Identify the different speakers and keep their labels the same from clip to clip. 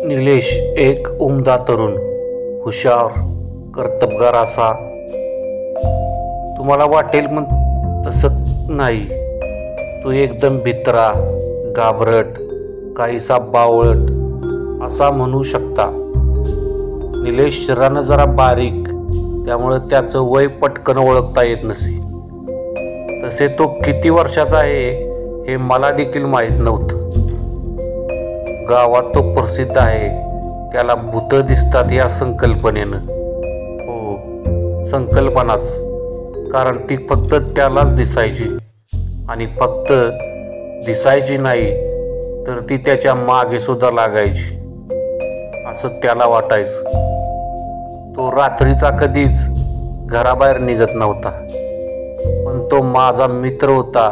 Speaker 1: निलेश एक उमदा तरुण, हुशार, कर्तबगार असा. तुम्हाला वाटेल पण तसं नाही. तो एकदम भित्रा, घाबरट, काहीसा बावळट असा म्हणू शकता. निलेश शरीरानं जरा बारीक, त्यामुळं त्याचं वय पटकन ओळखता येत नसे. तसे तो किती वर्षाचा आहे हे मला देखील माहीत नव्हतं. गावात तो प्रसिद्ध आहे. त्याला भूत दिसतात या संकल्पनेनं. हो, संकल्पनाच. कारण ती फक्त त्यालाच दिसायची, आणि फक्त दिसायची नाही तर ती त्याच्या मागे सुद्धा लागायची असं त्याला वाटायचं. तो रात्रीचा कधीच घराबाहेर निघत नव्हता, पण तो माझा मित्र होता.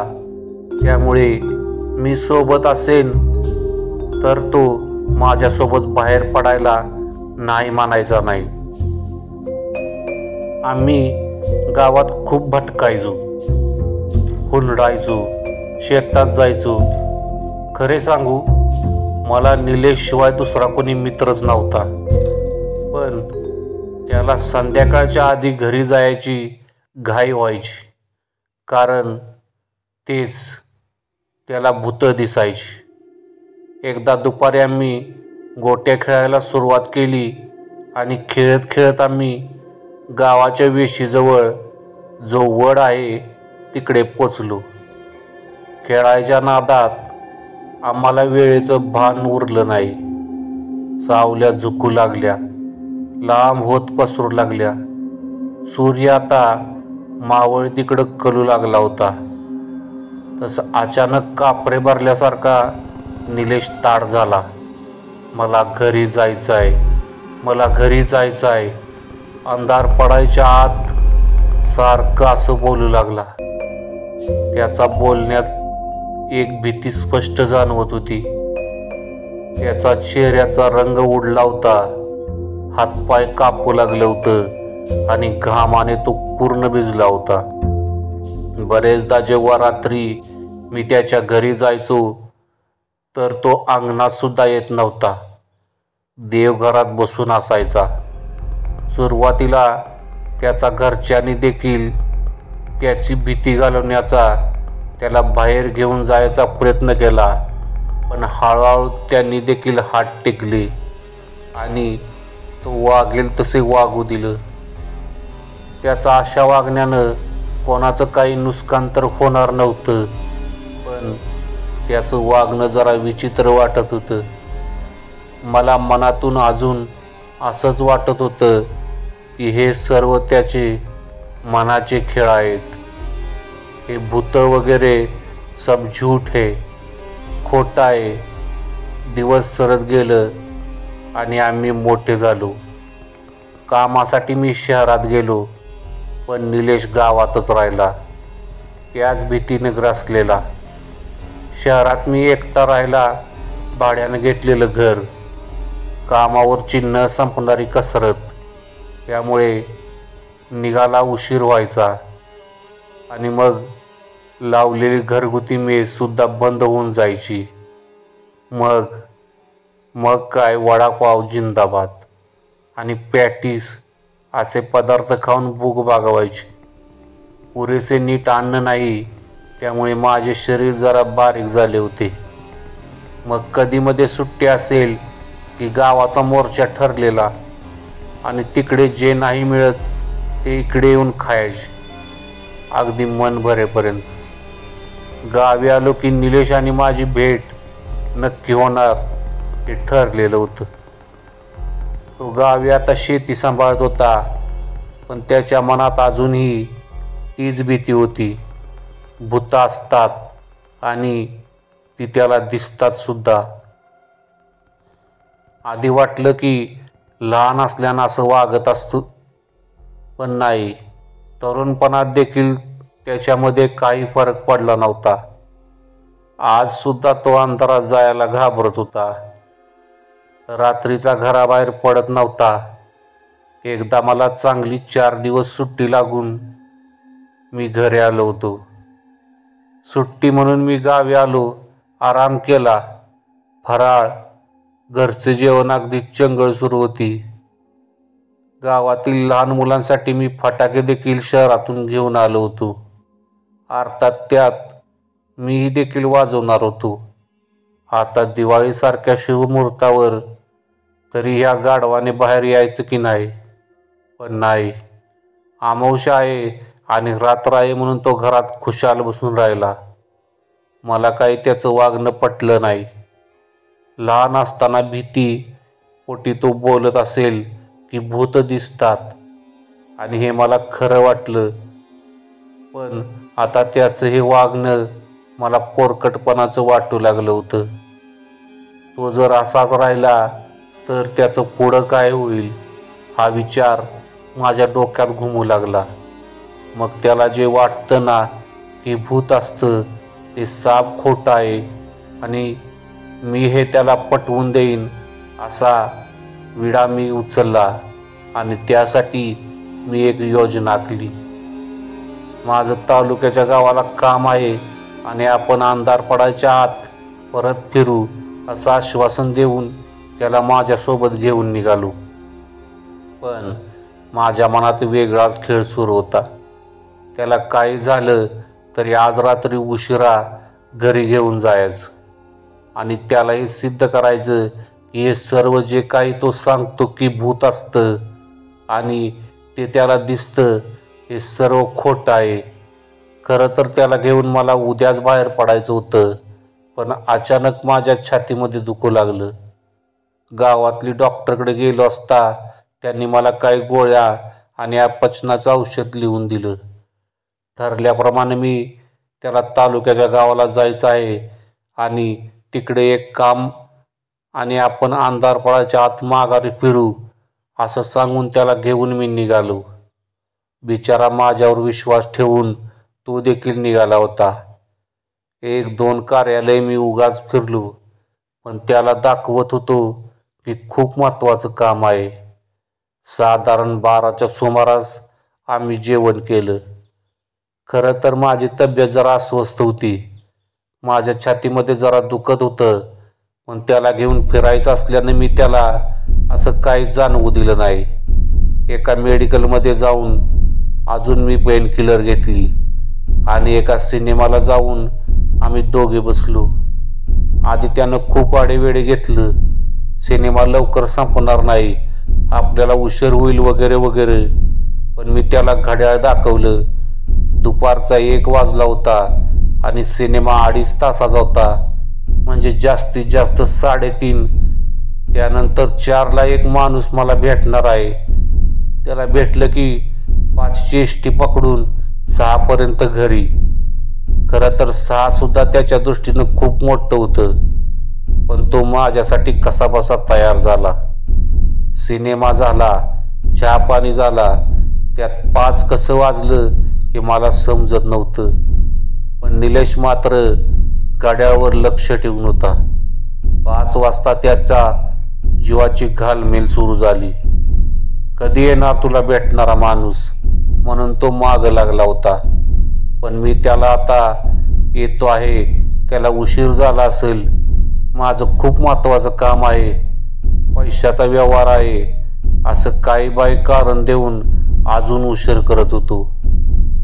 Speaker 1: त्यामुळे मी सोबत असेन तर तो माझ्यासोबत बाहेर पडायला नाही मानायचा नाही. आम्ही गावात खूप भटकायचो, हुंडायचो, शेतात जायचो. खरे सांगू, मला निलेश शिवाय दुसरा कोणी मित्रच नव्हता. पण त्याला संध्याकाळच्या आधी घरी जायची घाई व्हायची, कारण तेच त्याला भूत दिसायची. एकदा दुपारी आम्ही गोट्या खेळायला सुरुवात केली आणि खेळत खेळत आम्ही गावाच्या वेशीजवळ जो वड आहे तिकडे पोचलो. खेळायच्या नादात आम्हाला वेळेचं भान उरलं नाही. सावल्या झुकू लागल्या, लांब होत पसरू लागल्या. सूर्य आता मावळ तिकडं कलू लागला होता. तसं अचानक कापरे भरल्यासारखा निलेश ताड झाला. मला घरी जायचं आहे, मला घरी जायचं आहे. अंधार पडायच्या आत सारखं असं बोलू लागला. त्याचा बोलण्यात एक भीती स्पष्ट जाणवत होती. त्याचा चेहऱ्याचा रंग उडला होता, हातपाय कापू लागलं होतं आणि घामाने तो पूर्ण भिजला होता. बरेचदा जेव्हा रात्री मी त्याच्या घरी जायचो तर तो अंगणात सुद्धा येत नव्हता. देवघरात बसून असायचा. सुरुवातीला त्याचा घरच्यांनी देखील त्याची भीती घालवण्याचा, त्याला बाहेर घेऊन जायचा प्रयत्न केला. पण हळूहळू त्यांनी देखील हात टेकले आणि तो वागेल तसे वागू दिलं. त्याचा अशा वागण्यानं कोणाचं काही नुकसान तर होणार नव्हतं, पण त्याचं वागणं जरा विचित्र वाटत होतं. मला मनातून अजून असंच वाटत होतं की हे सर्व त्याचे मनाचे खेळ आहेत. हे भूत वगैरे सब झूठ है, खोटा आहे. दिवस सरत गेलं आणि आम्ही मोठे झालो. कामासाठी मी शहरात गेलो, पण निलेश गावातच राहिला, त्याच भीतीने ग्रासलेला. शहरात मी एकटा राहिला, भाड्यानं घेतलेलं घर, कामावरची न संपणारी कसरत. त्यामुळे निघाला उशीर व्हायचा आणि मग लावलेली घरगुती मेस सुद्धा बंद होऊन जायची. मग काय वडापाव जिंदाबाद आणि पॅटीस असे पदार्थ खाऊन भूक भागवायची. पुरेसे नीट अन्न नाही, त्यामुळे माझे शरीर जरा बारीक झाले होते. मग कधी मध्ये सुट्टी असेल की गावाचा मोर्चा ठरलेला आणि तिकडे जे नाही मिळत ते इकडे येऊन खायचे, अगदी मन भरेपर्यंत. गावी आलो की निलेश आणि माझी भेट नक्की होणार हे ठरलेलं होतं. तो गावी आता शेती सांभाळत होता, पण त्याच्या मनात अजूनही तीच भीती होती. भूत असतात आणि ती त्याला दिसतात सुद्धा. आधी वाटलं की लहान असल्यानं असं वागत असतो, पण नाही. तरुणपणात देखील त्याच्यामध्ये काही फरक पडला नव्हता. आज सुद्धा तो अंधारात जायला घाबरत होता. रात्रीचा घराबाहेर पडत नव्हता. एकदा मला चांगली 4 दिवस सुट्टी लागून मी घरी आलो होतो. सुट्टी म्हणून मी गावी आलो, आराम केला, फराळ, घरचे जेवण अगदी चंगळ सुरू होती. गावातील लहान मुलांसाठी मी फटाके देखील शहरातून घेऊन आलो होतो. अर्थात त्यात मीही देखील वाजवणार होतो. आता दिवाळीसारख्या शुभमुहूर्तावर तरी ह्या गाढवाने बाहेर यायचं की नाही? पण नाही. अमावस्या आहे आणि रात्र आहे म्हणून तो घरात खुशाल बसून राहिला. मला काही त्याचं वागणं पटलं नाही. लहान असताना भीती पोटी तो बोलत असेल की भूत दिसतात आणि हे मला खरं वाटलं. पण आता त्याचं हे वागणं मला पोरकटपणाचं वाटू लागलं होतं. तो जर असाच राहिला तर त्याचं पुढं काय होईल हा विचार माझ्या डोक्यात घुमू लागला. मग त्याला जे वाटतं ना की भूत असतं ते साप खोटं आहे आणि मी हे त्याला पटवून देईन असा विडा मी उचलला आणि त्यासाठी मी एक योजना आखली. माझं तालुक्याच्या गावाला काम आहे आणि आपण अंधार पडायच्या आत परत फिरू असं आश्वासन देऊन त्याला माझ्यासोबत घेऊन निघालो. पण माझ्या मनात वेगळाच खेळ सुरू होता. त्याला काही झालं तरी आज रात्री उशिरा घरी घेऊन जायचं आणि त्याला हे सिद्ध करायचं की हे सर्व जे काही तो सांगतो की भूत असतं आणि ते त्याला दिसतं हे सर्व खोटं आहे. खरं तर त्याला घेऊन मला उद्याच बाहेर पडायचं होतं. पण अचानक माझ्या छातीमध्ये दुखू लागलं. गावातली डॉक्टरकडे गेलो असता त्यांनी मला काही गोळ्या आणि अपचनाचं औषध लिहून दिलं. ठरल्याप्रमाणे मी त्याला तालुक्याच्या गावाला जायचं आहे आणि तिकडे एक काम आणि आपण अंधार पडायच्या आत माघारी फिरू असं सांगून त्याला घेऊन मी निघालो. बिचारा माझ्यावर विश्वास ठेवून तो देखील निघाला होता. 1-2 कार्यालय मी उगाच फिरलो, पण त्याला दाखवत होतो की खूप महत्त्वाचं काम आहे. साधारण 12च्या सुमारास आम्ही जेवण केलं. खरं तर माझी तब्येत जरा अस्वस्थ होती. माझ्या छातीमध्ये जरा दुखत होतं, पण त्याला घेऊन फिरायचं असल्यानं मी त्याला असं काहीच जाणवू दिलं नाही. एका मेडिकलमध्ये जाऊन अजून मी पेनकिलर घेतली आणि एका सिनेमाला जाऊन आम्ही दोघे बसलो. आधी त्यानं खूप आडेवेडे घेतलं. सिनेमा लवकर संपणार नाही, आपल्याला उशीर होईल वगैरे वगैरे. पण मी त्याला घड्याळ दाखवलं. दुपारचा 1 वाजला होता आणि सिनेमा 2.5 तासाचा होता, म्हणजे जास्तीत जास्त 3.5. त्यानंतर 4ला एक माणूस मला भेटणार आहे. त्याला भेटलं की 5ची एसटी पकडून 6पर्यंत घरी. खरं तर 6 सुद्धा त्याच्या दृष्टीनं खूप मोठं होतं, पण तो माझ्यासाठी कसाबसा तयार झाला. सिनेमा झाला, चहा पाणी झाला. त्यात 5 कसं वाजलं हे मला समजत नव्हतं. पण निलेश मात्र गाड्यावर लक्ष ठेवून होता. 5 वाजता त्याचा जीवाची घालमेल सुरू झाली. कधी येणार तुला भेटणारा माणूस म्हणून तो माग लागला होता. पण मी त्याला आता येतो आहे, त्याला उशीर झाला असेल, माझं खूप महत्त्वाचं काम आहे, पैशाचा व्यवहार आहे असं काही बाई कारण देऊन अजून उशीर करत होतो.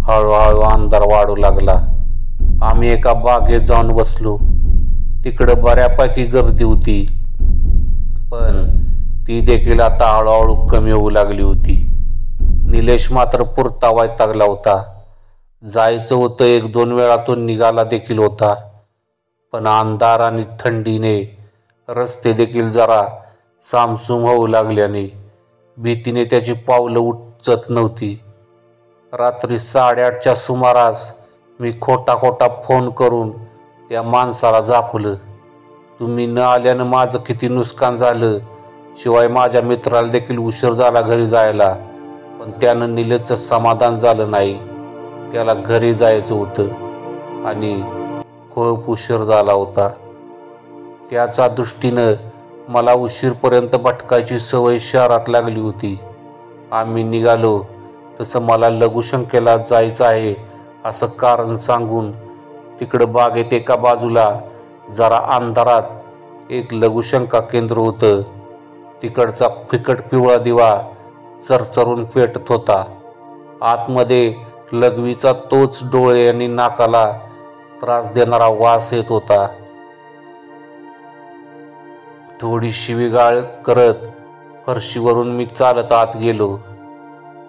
Speaker 1: हळूहळू अंधार वाढू लागला. आम्ही एका बागेत जाऊन बसलो. तिकडं बऱ्यापैकी गर्दी होती, पण ती देखील आता हळूहळू कमी होऊ लागली होती. निलेश मात्र पुरता वैतागला होता. जायचं होतं, 1-2 वेळा तो निघाला देखील होता. पण अंधार आणि थंडीने रस्ते देखील जरा सामसूम होऊ लागल्याने भीतीने त्याची पावलं उचत नव्हती. रात्री 8:30च्या सुमारास मी खोटा फोन करून त्या माणसाला झापलं. तुम्ही न आल्यानं माझं किती नुकसान झालं, शिवाय माझ्या मित्राला देखील उशीर झाला घरी जायला. पण त्यानं निलेशचं समाधान झालं नाही. त्याला घरी जायचं होतं आणि खूप उशीर झाला होता. त्याच्या दृष्टीनं मला उशीरपर्यंत भटकायची सवय शहरात लागली होती. आम्ही निघालो तसं मला लघुशंकेला जायचं आहे असं कारण सांगून तिकडं बागेत एका बाजूला जरा अंधारात एक लघुशंका केंद्र होतं. तिकडचा फिकट पिवळा दिवा चरचरून पेटत होता. आतमध्ये लघवीचा तोच डोळे आणि नाकाला त्रास देणारा वास येत होता. थोडी शिवीगाळ करत फरशीवरून मी चालत आत गेलो.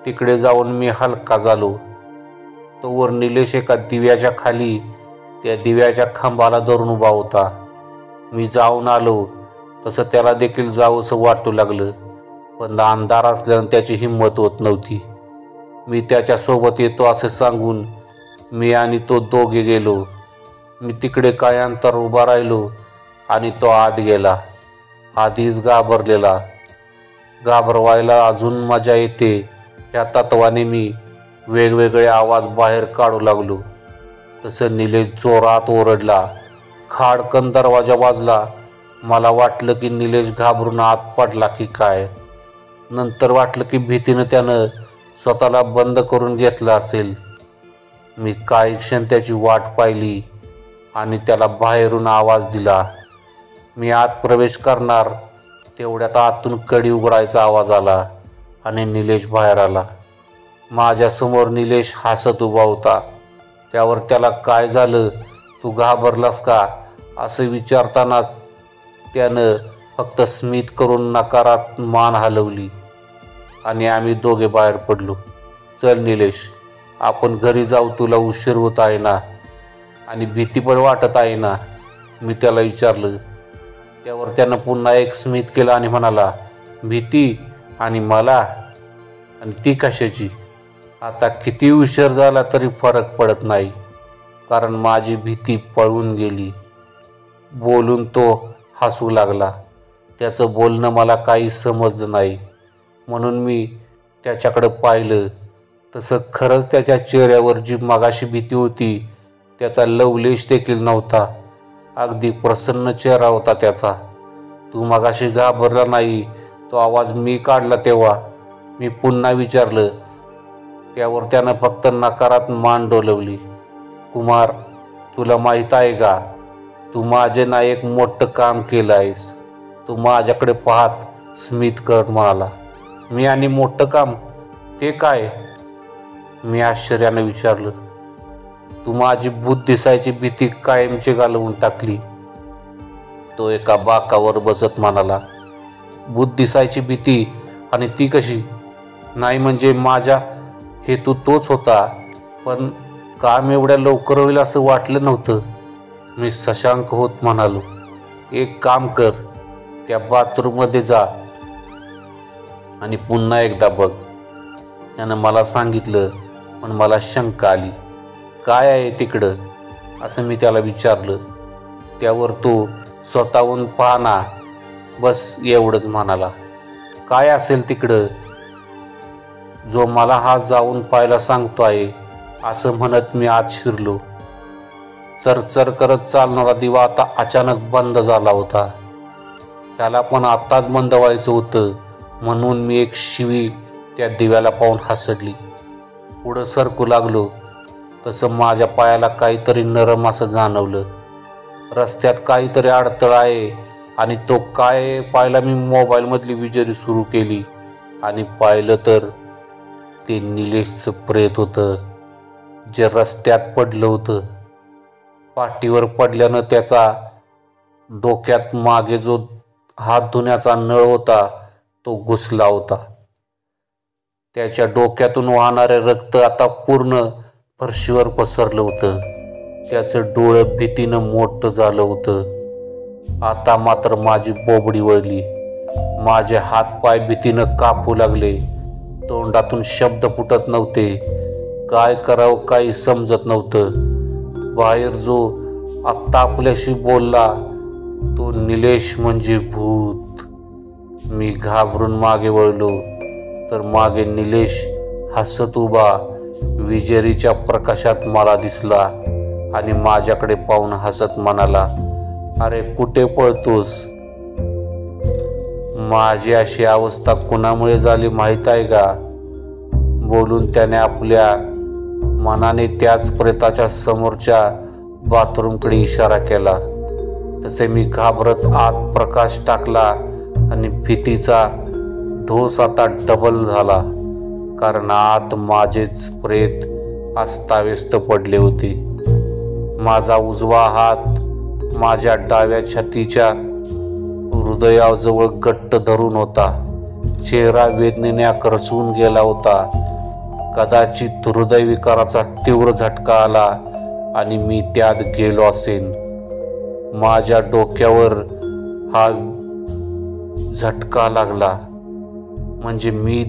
Speaker 1: तिकडे जाऊन मी हलका झालो. तोवर निलेश एका दिव्याच्या खाली त्या दिव्याच्या खांबाला धरून उभा होता. मी जाऊन आलो तसं त्याला देखील जावंसं वाटू लागलं, पण अंधार असल्यानं त्याची हिंमत होत नव्हती. मी त्याच्यासोबत येतो असे सांगून मी आणि तो दोघे गेलो. मी तिकडे काय अंतर उभा राहिलो आणि तो आत गेला. आधीच घाबरलेला. घाबरवायला अजून मजा येते या तत्वाने मी वेगवेगळे आवाज बाहेर काढू लागलो. तसं निलेश जोरात ओरडला. खाडकन दरवाजा वाजला. मला वाटलं की निलेश घाबरून आत पडला की काय. नंतर वाटलं की भीतीनं त्यानं स्वतःला बंद करून घेतलं असेल. मी काही क्षण त्याची वाट पाहिली आणि त्याला बाहेरून आवाज दिला. मी आत प्रवेश करणार तेवढ्यात आतून कडी उघडायचा आवाज आला आणि निलेश बाहेर आला. माझ्यासमोर निलेश हसत उभा होता. त्यावर त्याला काय झालं, तू घाबरलास का असं विचारतानाच त्यानं फक्त स्मित करून नकारात मान हलवली आणि आम्ही दोघे बाहेर पडलो. चल निलेश, आपण घरी जाऊ. तुला उशीर होत आहे ना आणि भीती पण वाटत आहे ना, मी त्याला विचारलं. त्यावर त्यानं पुन्हा एक स्मित केलं आणि म्हणाला, भीती आणि मला, आणि ती कशाची? आता किती उशीर झाला तरी फरक पडत नाही, कारण माझी भीती पळून गेली. बोलून तो हसू लागला. त्याचं बोलणं मला काही समजलं नाही, म्हणून मी त्याच्याकडे पाहिलं. तसं खरंच त्याच्या चेहऱ्यावर जी मगाशी भीती होती त्याचा लवलेश देखील नव्हता. अगदी प्रसन्न चेहरा होता त्याचा. तू मगाशी घाबरला नाही, तो आवाज मी काढला तेव्हा? मी पुन्हा विचारलं. त्यावर त्यानं फक्त नकारात मान डोलवली. कुमार, तुला माहीत आहे का, तू माझे ना एक मोठं काम केलं आहेस. तू माझ्याकडे पाहत स्मित करत म्हणाला. मी आणि मोठं काम? ते काय? मी आश्चर्यानं विचारलं. तू माझी भूत दिसायची भीती कायमची घालवून टाकली. तो एका बाकावर बसत म्हणाला. भूत दिसायची भीती? आणि ती कशी? नाही म्हणजे माझा हेतू तोच होता, पण काम एवढ्या लवकर होईल असं वाटलं नव्हतं. मी शशांक होत म्हणालो. एक काम कर, त्या बाथरूममध्ये जा आणि पुन्हा एकदा बघ. त्यानं मला सांगितलं, पण मला शंका आली. काय आहे तिकडं असं मी त्याला विचारलं. त्यावर तो स्वतःहून पाहना, बस एवढंच म्हणाला. काय असेल तिकडं? जो मला हा जाऊन पाहायला सांगतो आहे असं म्हणत मी आत शिरलो. चरचर करत चालणारा दिवा आता अचानक बंद झाला होता. त्याला पण आत्ताच बंद व्हायचं होतं, म्हणून मी एक शिवी त्या दिव्याला पाहून हसडली. पुढं सरकू लागलो तसं माझ्या पायाला काहीतरी नरम असं जाणवलं. रस्त्यात काहीतरी अडथळा आहे आणि तो काय पाहिला. मी मोबाईलमधली विजरी सुरू केली आणि पाहिलं तर ते निलेशचं प्रेत होतं, जे रस्त्यात पडलं होतं. पाठीवर पडल्यानं त्याचा डोक्यात मागे जो हात धुण्याचा नळ होता तो घुसला होता. त्याच्या डोक्यातून वाहणारे रक्त आता पूर्ण फरशीवर पसरलं होतं. त्याचं डोळं भीतीनं मोठं झालं होतं. आता मात्र माझी बोबडी वळली. माझे हातपाय भीतीनं कापू लागले. तोंडातून शब्द फुटत नव्हते. काय करावं काही समजत नव्हतं. बाहेर जो आत्ता आपल्याशी बोलला तो निलेश म्हणजे भूत. मी घाबरून मागे वळलो तर मागे निलेश हसत उभा विजेरीच्या प्रकाशात मला दिसला आणि माझ्याकडे पाहून हसत म्हणाला, अरे कुठे पळतोस? माझी अशी अवस्था कुणामुळे झाली माहीत आहे का? बोलून त्याने आपल्या मनाने त्याच प्रेताच्या समोरच्या बाथरूमकडे इशारा केला. तसे मी घाबरत आत प्रकाश टाकला आणि भीतीचा ढोस आता डबल झाला, कारण आत माझेच प्रेत अस्ताव्यस्त पडले होते. माझा उजवा हात माझ्या डाव्या छातीच्या हृदयाजवळ घट्ट धरून होता. चेहरा वेदनेने आकर्षून गेला होता. कदाचित हृदयविकाराचा तीव्र झटका आला आणि मी त्यात गेलो असेन. माझ्या डोक्यावर हा झटका लागला म्हणजे मी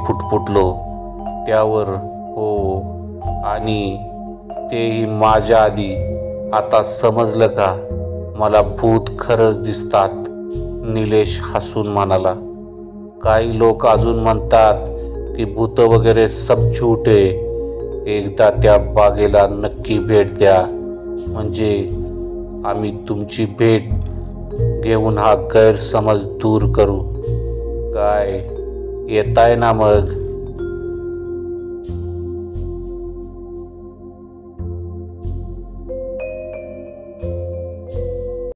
Speaker 1: फुटफुटलो त्यावर. हो, आणि तेही माझ्या आधी. आता समजलं का? मला भूत खरंच दिसतात, निलेश हसून म्हणाला. काही लोक अजून म्हणतात की भूत वगैरे सब झूठ आहे. एकदा त्या बागेला नक्की भेट द्या, म्हणजे आम्ही तुमची भेट घेऊन हा गैरसमज दूर करू. काय येताय ना मग?